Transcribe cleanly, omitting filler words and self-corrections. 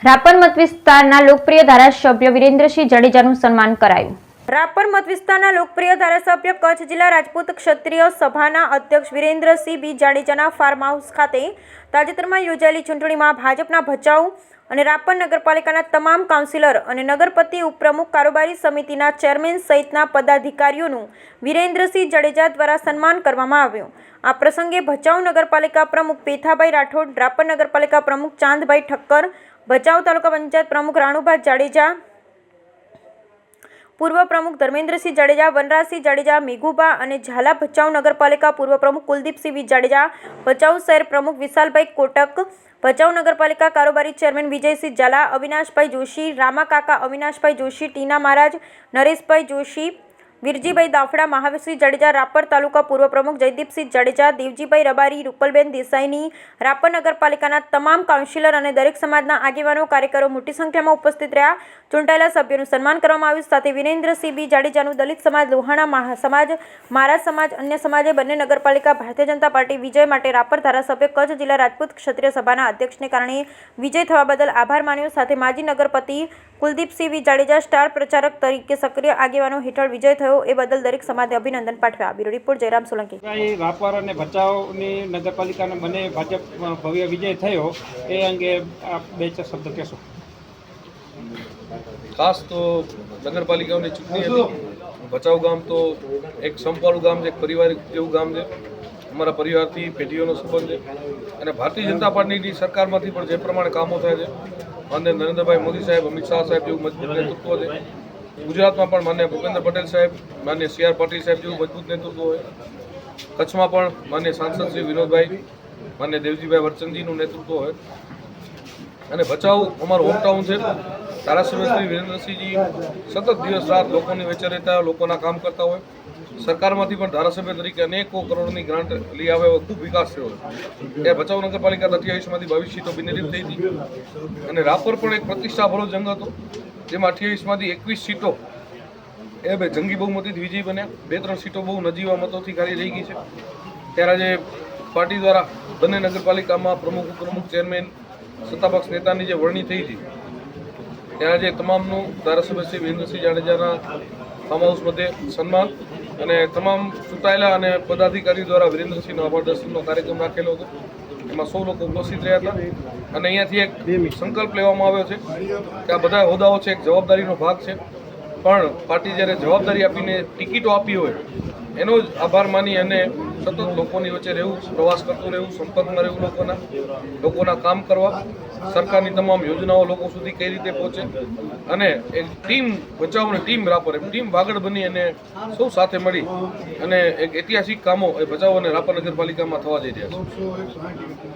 રાપર મત વિસ્તારના લોકપ્રિય ધારાસભ્ય વિરેન્દ્રસિંહ જાડેજાનું સન્માન કરાયું। રાપર મત વિસ્તારના લોકપ્રિય ધારાસભ્ય કચ્છ જિલ્લા રાજપૂત ક્ષત્રિય સભાના અધ્યક્ષ વિરેન્દ્રસિંહ બી જાડેજાના ફાર્મ હાઉસ ખાતે તાજેતરમાં યોજાયેલી ચૂંટણીમાં ભાજપના ભચાઉ અને રાપર નગરપાલિકાના તમામ કાઉન્સિલર અને નગરપતિ ઉપપ્રમુખ કારોબારી સમિતિના ચેરમેન સહિતના પદાધિકારીઓનું વિરેન્દ્રસિંહ જાડેજા દ્વારા સન્માન કરવામાં આવ્યું। આ પ્રસંગે ભચાઉ નગરપાલિકા પ્રમુખ પેથાભાઈ રાઠોડ, રાપર નગરપાલિકા પ્રમુખ ચાંદભાઈ ઠક્કર, ભચાઉ તાલુકા પંચાયત પ્રમુખ રાણુભાઈ જાડેજા, પૂર્વ પ્રમુખ ધર્મેન્દ્રસિંહ જાડેજા, વનરાજસિંહ જાડેજા, મેઘુબા અને ઝાલા ભચાઉ નગરપાલિકા પૂર્વ પ્રમુખ કુલદીપસિંહ જાડેજા, ભચાઉ શહેર પ્રમુખ વિશાલભાઈ કોટક, ભચાઉ નગરપાલિકા કારોબારી ચેરમેન વિજયસિંહ ઝાલા, અવિનાશભાઈ જોશી, રામાકાકા અવિનાશભાઈ જોશી, ટીના મહારાજ, નરેશભાઈ જોશી, વીરજીભાઈ દાફડા, મહાવીરસિંહ જાડેજા, રાપર તાલુકા પૂર્વ પ્રમુખ જયદીપસિંહ જાડેજા, દેવજીભાઈ રબારી, રૂપલબેન દેસાઈની, રાપર નગરપાલિકાના તમામ કાઉન્સિલર અને દરેક સમાજના આગેવાનો કાર્યકરો મોટી સંખ્યામાં ઉપસ્થિત રહ્યા। ચૂંટાયેલા સભ્યોનું સન્માન કરવામાં આવ્યું। સાથે વિરેન્દ્રસિંહ બી જાડેજાનું દલિત સમાજ, લોહાણા સમાજ, મહારાજ સમાજ, અન્ય સમાજે બંને નગરપાલિકા ભારતીય જનતા પાર્ટી વિજય માટે રાપર ધારાસભ્ય કચ્છ જિલ્લા રાજપૂત ક્ષત્રિય સભાના અધ્યક્ષને કારણે વિજય થવા બદલ આભાર માન્યો। સાથે માજી નગરપતિ કુલદીપસિંહ બી જાડેજા સ્ટાર પ્રચારક તરીકે સક્રિય આગેવાનો હેઠળ વિજય થયો એ બદલ દરેક સમાજને અભિનંદન પાઠવ્યા। Bureau report Jayram Solanki. રાપર અને ભચાઉની નગરપાલિકાના બંને ભાજપ ભવ્ય વિજય થયો એ અંગે આપ બે ચાર શબ્દ કહેશો। ખાસ તો નગરપાલિકાઓની ચૂંટણી હતી। ભચાઉ ગામ તો એક સંપવાળું ગામ છે, એક પરિવારિક જેવું ગામ છે। અમારા પરિવારથી પેઢીઓનો સંબંધ છે અને ભારતીય જનતા પાર્ટીની સરકારમાંથી પણ જે પ્રમાણે કામો થાય છે, માનનીય નરેન્દ્રભાઈ મોદી સાહેબ, અમિત શાહ સાહેબ જેવું મજબૂત નેતૃત્વ છે। ગુજરાતમાં પણ માનનીય ભૂપેન્દ્ર પટેલ સાહેબ, માનનીય CR પાટીલ સાહેબ જેવું મજબૂત નેતૃત્વ હોય। કચ્છમાં પણ માનનીય સાંસદ શ્રી વિનોદભાઈ, માનનીય દેવજીભાઈ વર્ચનજીનું નેતૃત્વ હોય અને ભચાઉ અમારું હોમટાઉન છે। ધારાસભ્ય શ્રી વિરેન્દ્રસિંહજી સતત દિવસ રાત લોકોની વચ્ચે રહેતા, લોકોના કામ કરતા હોય। સરકારમાંથી પણ ધારાસભ્ય તરીકે અનેકો કરોડની ગ્રાન્ટ લઈ આવે, ખૂબ વિકાસ થયો છે। ભચાઉ નગરપાલિકા 28માંથી 22 સીટો બિનહરીફ થઈ હતી અને રાપર પણ એક પ્રતિષ્ઠાભરો જંગ હતો, જેમાં 28માંથી 21 સીટો એ બે જંગી બહુમતીથી વિજય બન્યા। 2-3 સીટો બહુ નજીવા મતોથી ખાલી રહી ગઈ છે। ત્યારે આજે પાર્ટી દ્વારા બંને નગરપાલિકામાં પ્રમુખ, ઉપપ્રમુખ, ચેરમેન, સત્તાપક્ષ નેતાની જે વરણી થઈ હતી, ત્યાં આજે તમામનું ધારાસભ્ય શ્રી વિરેન્દ્રસિંહ જાડેજાના ફાર્મ હાઉસ મધ્યે સન્માન અને તમામ ચૂંટાયેલા અને પદાધિકારીઓ દ્વારા વિરેન્દ્રસિંહનો આભાર દર્શનનો કાર્યક્રમ રાખેલો હતો। એમાં 100 લોકો ઉપસ્થિત રહ્યા હતા અને અહીંયાથી એક સંકલ્પ લેવામાં આવ્યો છે કે આ બધા હોદ્દાઓ છે, એક જવાબદારીનો ભાગ છે, પણ પાર્ટી જ્યારે જવાબદારી આપીને ટિકિટો આપી હોય એનો જ આભાર માની અને સતત લોકોની વચ્ચે રહેવું, પ્રવાસ કરતું રહેવું, સંપર્કમાં રહેવું, લોકોના કામ કરવા, સરકારની તમામ યોજનાઓ લોકો સુધી કઈ રીતે પહોંચે અને એક ટીમ ભચાઉ અને ટીમ રાપર, એમ ટીમ વાગડ બની અને સૌ સાથે મળી અને એક ઐતિહાસિક કામો એ ભચાઉ અને રાપર નગરપાલિકામાં થવા જઈ રહ્યા છે।